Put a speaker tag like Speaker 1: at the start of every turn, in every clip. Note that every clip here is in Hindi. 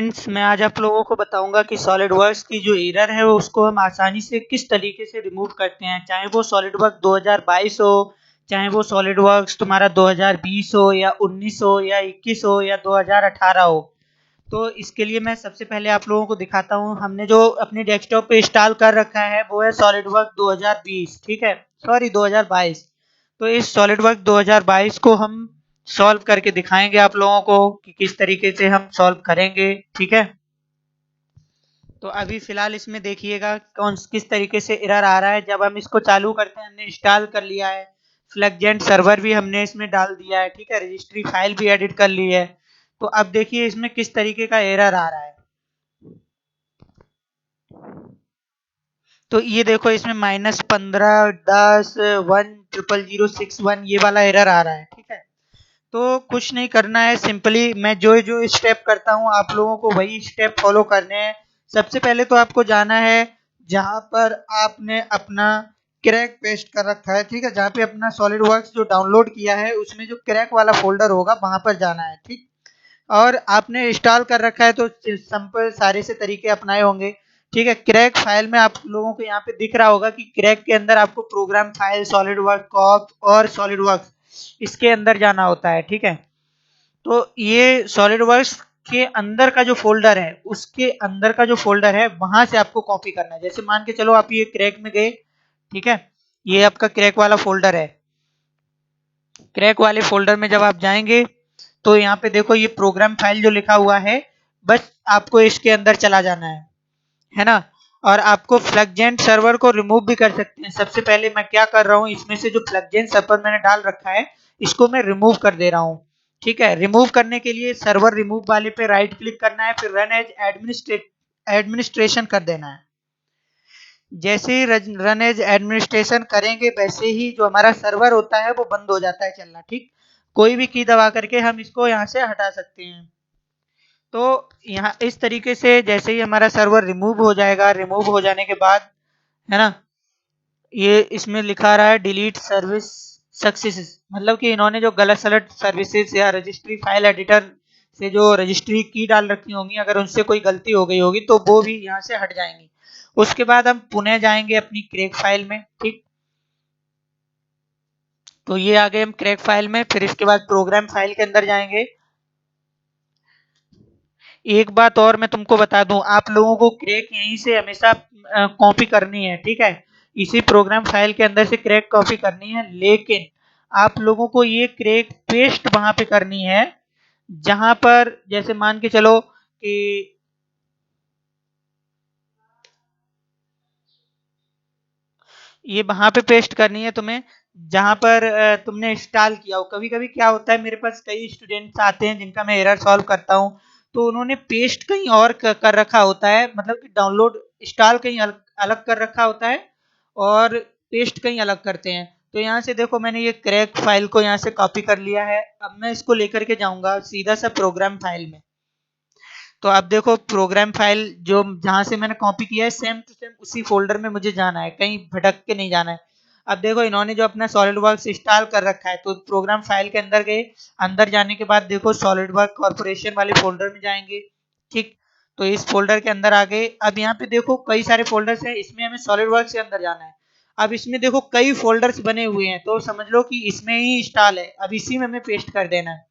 Speaker 1: फ्रेंड्स, मैं आज आप लोगों को बताऊंगा कि सॉलिडवर्क्स की जो एरर है वो उसको हम आसानी से किस तरीके से रिमूव करते हैं। चाहे वो सॉलिडवर्क 2022 हो, चाहे वो सॉलिडवर्क्स तुम्हारा 2020 हो या 19 हो या 21 हो या 2018 हो। तो इसके लिए मैं सबसे पहले आप लोगों को दिखाता हूँ। हमने जो अपने डेस्कटॉप पे इंस्टॉल कर रखा है वो है सॉलिडवर्क 2020, ठीक है, सॉरी 2022। तो इस सॉलिडवर्क 2022 को हम सॉल्व करके दिखाएंगे आप लोगों को कि किस तरीके से हम सॉल्व करेंगे, ठीक है। तो अभी फिलहाल इसमें देखिएगा कौन किस तरीके से एरर आ रहा है। जब हम इसको चालू करते हैं, हमने इंस्टॉल कर लिया है, फ्लैगजेंट सर्वर भी हमने इसमें डाल दिया है, ठीक है, रजिस्ट्री फाइल भी एडिट कर ली है। तो अब देखिए इसमें किस तरीके का एरर आ रहा है। तो ये देखो इसमें -15 10 1 000 6 1 ये वाला एरर आ रहा है, ठीक है। तो कुछ नहीं करना है, सिंपली मैं जो जो स्टेप करता हूँ आप लोगों को वही स्टेप फॉलो करने हैं। सबसे पहले तो आपको जाना है जहां पर आपने अपना क्रैक पेस्ट कर रखा है, ठीक है, जहाँ पे अपना सॉलिडवर्क्स जो डाउनलोड किया है उसमें जो क्रैक वाला फोल्डर होगा वहां पर जाना है, ठीक। और आपने इंस्टॉल कर रखा है तो सिंपल सारे से तरीके अपनाए होंगे, ठीक है। क्रैक फाइल में आप लोगों को यहाँ पे दिख रहा होगा कि क्रैक के अंदर आपको प्रोग्राम फाइल, सॉलिडवर्क कॉप और सॉलिडवर्क्स इसके अंदर जाना होता है, ठीक है। तो ये सॉलिडवर्क्स के अंदर का जो फोल्डर है, उसके अंदर का जो फोल्डर है वहां से आपको कॉपी करना है। जैसे मान के चलो आप ये क्रैक में गए, ठीक है, ये आपका क्रैक वाला फोल्डर है। क्रैक वाले फोल्डर में जब आप जाएंगे तो यहाँ पे देखो ये प्रोग्राम फाइल जो लिखा हुआ है, बस आपको इसके अंदर चला जाना है ना। और आपको फ्लैगजेंट सर्वर को रिमूव भी कर सकते हैं। सबसे पहले मैं क्या कर रहा हूँ, इसमें से जो फ्लैगजेंट सर्वर मैंने डाल रखा है इसको मैं रिमूव कर दे रहा हूँ, ठीक है। रिमूव करने के लिए सर्वर रिमूव वाले पे राइट क्लिक करना है, फिर रन एज एडमिनिस्ट्रेशन कर देना है। जैसे ही रन एज एडमिनिस्ट्रेशन करेंगे वैसे ही जो हमारा सर्वर होता है वो बंद हो जाता है चलना, ठीक। कोई भी की दबा करके हम इसको यहाँ से हटा सकते हैं। तो यहाँ इस तरीके से जैसे ही हमारा सर्वर रिमूव हो जाएगा, रिमूव हो जाने के बाद, है ना, ये इसमें लिखा रहा है डिलीट सर्विस सक्सेस, मतलब कि इन्होंने जो गलत सलत सर्विसेज या रजिस्ट्री फाइल एडिटर से जो रजिस्ट्री की डाल रखी होंगी, अगर उनसे कोई गलती हो गई होगी तो वो भी यहाँ से हट जाएंगी। उसके बाद हम पुनः जाएंगे अपनी क्रैक फाइल में, ठीक। तो ये आ गए हम क्रैक फाइल में, फिर इसके बाद प्रोग्राम फाइल के अंदर जाएंगे। एक बात और मैं तुमको बता दूं, आप लोगों को क्रैक यहीं से हमेशा कॉपी करनी है, ठीक है, इसी प्रोग्राम फाइल के अंदर से क्रैक कॉपी करनी है। लेकिन आप लोगों को ये क्रैक पेस्ट वहां पे करनी है जहां पर, जैसे मान के चलो कि ये वहां पे पेस्ट करनी है तुम्हें जहां पर तुमने इंस्टॉल किया हो। कभी कभी क्या होता है, मेरे पास कई स्टूडेंट्स आते हैं जिनका मैं एरर सॉल्व करता हूं, तो उन्होंने पेस्ट कहीं और कर रखा होता है, मतलब कि डाउनलोड इंस्टॉल कहीं अलग कर रखा होता है और पेस्ट कहीं अलग करते हैं। तो यहाँ से देखो मैंने ये क्रैक फाइल को यहाँ से कॉपी कर लिया है। अब मैं इसको लेकर के जाऊंगा सीधा सा प्रोग्राम फाइल में। तो अब देखो प्रोग्राम फाइल जो जहां से मैंने कॉपी किया है सेम टू सेम उसी फोल्डर में मुझे जाना है, कहीं भटक के नहीं जाना है। अब देखो इन्होंने जो अपना सॉलिडवर्क्स इंस्टॉल कर रखा है, तो प्रोग्राम फाइल के अंदर गए, अंदर जाने के बाद देखो सॉलिडवर्क कॉर्पोरेशन वाले फोल्डर में जाएंगे, ठीक। तो इस फोल्डर के अंदर आ गए। अब यहाँ पे देखो कई सारे फोल्डर्स हैं, इसमें हमें सॉलिडवर्क्स के अंदर जाना है। अब इसमें देखो कई फोल्डर्स बने हुए हैं, तो समझ लो कि इसमें ही इंस्टॉल है, अब इसी में हमें पेस्ट कर देना है।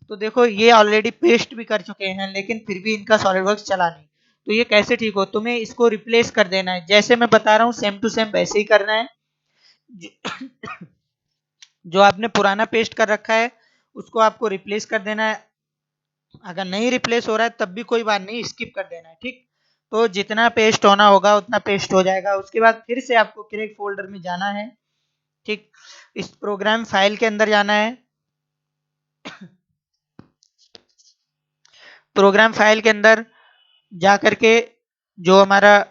Speaker 1: तो देखो ये ऑलरेडी पेस्ट भी कर चुके हैं लेकिन फिर भी इनका सॉलिडवर्क्स चला नहीं। तो ये कैसे ठीक हो, तुम्हें इसको रिप्लेस कर देना है, जैसे मैं बता रहा हूँ सेम टू सेम वैसे ही करना है। जो आपने पुराना पेस्ट कर रखा है उसको आपको रिप्लेस कर देना है। अगर नहीं रिप्लेस हो रहा है तब भी कोई बात नहीं, स्किप कर देना है, ठीक। तो जितना पेस्ट होना होगा उतना पेस्ट हो जाएगा। उसके बाद फिर से आपको क्रैक फोल्डर में जाना है, ठीक। इस प्रोग्राम फाइल के अंदर जाना है। प्रोग्राम फाइल के अंदर जा करके जो हमारा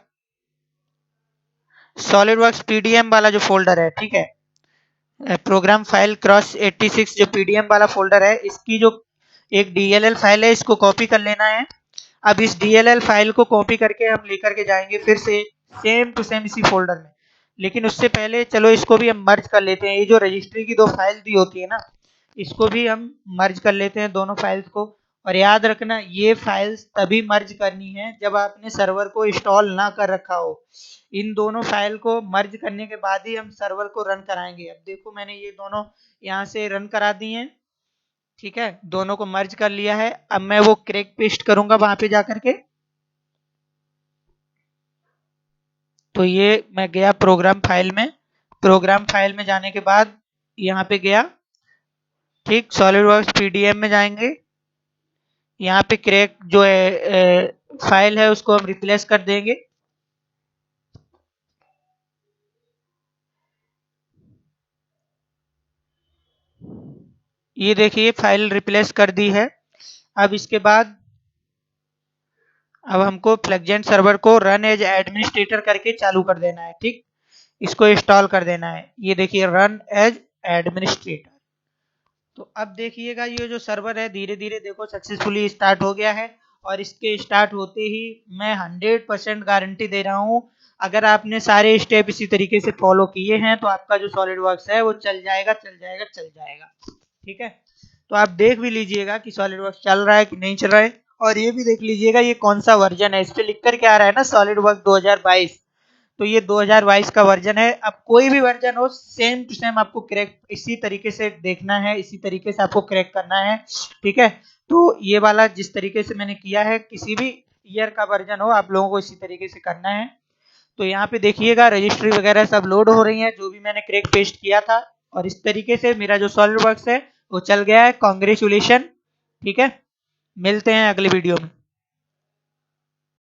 Speaker 1: सॉलिडवर्क्स पीडीएम वाला जो फोल्डर है, ठीक है, प्रोग्राम फाइल क्रॉस 86 जो पीडीएम वाला फोल्डर है, इसकी जो एक डीएलएल फाइल है इसको कॉपी कर लेना है। अब इस डीएलएल फाइल को कॉपी करके हम लेकर के जाएंगे फिर से सेम टू सेम इसी फोल्डर में। लेकिन उससे पहले चलो इसको भी हम मर्ज कर लेते हैं। ये जो रजिस्ट्री की दो फाइल दी होती है ना, इसको भी हम मर्ज कर लेते हैं दोनों फाइल्स को। और याद रखना ये फाइल्स तभी मर्ज करनी है जब आपने सर्वर को इंस्टॉल ना कर रखा हो। इन दोनों फाइल को मर्ज करने के बाद ही हम सर्वर को रन कराएंगे। अब देखो मैंने ये दोनों यहाँ से रन करा दी हैं, ठीक है, दोनों को मर्ज कर लिया है। अब मैं वो क्रैक पेस्ट करूंगा वहां पे जाकर के। तो ये मैं गया प्रोग्राम फाइल में, प्रोग्राम फाइल में जाने के बाद यहाँ पे गया, ठीक, सॉलिडवर्क्स पीडीएम में जाएंगे। यहाँ पे क्रैक जो है फाइल है उसको हम रिप्लेस कर देंगे। ये देखिए फाइल रिप्लेस कर दी है। अब इसके बाद अब हमको फ्लक्जेंट सर्वर को रन एज एडमिनिस्ट्रेटर करके चालू कर देना है, ठीक, इसको इंस्टॉल कर देना है। ये देखिए रन एज एडमिनिस्ट्रेटर। तो अब देखिएगा ये जो सर्वर है धीरे धीरे देखो सक्सेसफुली स्टार्ट हो गया है। और इसके स्टार्ट होते ही मैं 100% गारंटी दे रहा हूँ, अगर आपने सारे स्टेप इसी तरीके से फॉलो किए हैं तो आपका जो सॉलिडवर्क्स है वो चल जाएगा चल जाएगा चल जाएगा, ठीक है। तो आप देख भी लीजिएगा कि सॉलिडवर्क्स चल रहा है कि नहीं चल रहा है। और ये भी देख लीजिएगा ये कौन सा वर्जन है, इस पे लिख कर के आ रहा है ना सॉलिडवर्क्स 2022, तो ये 2022 का वर्जन है। अब कोई भी वर्जन हो सेम टू सेम आपको क्रैक इसी तरीके से देखना है, इसी तरीके से आपको क्रैक करना है, ठीक है। तो ये वाला जिस तरीके से मैंने किया है, किसी भी ईयर का वर्जन हो आप लोगों को इसी तरीके से करना है। तो यहाँ पे देखिएगा रजिस्ट्री वगैरह सब लोड हो रही है जो भी मैंने क्रैक पेस्ट किया था। और इस तरीके से मेरा जो सॉलिडवर्क्स है वो चल गया है। कॉन्ग्रेचुलेशन, ठीक है। मिलते हैं अगले वीडियो में।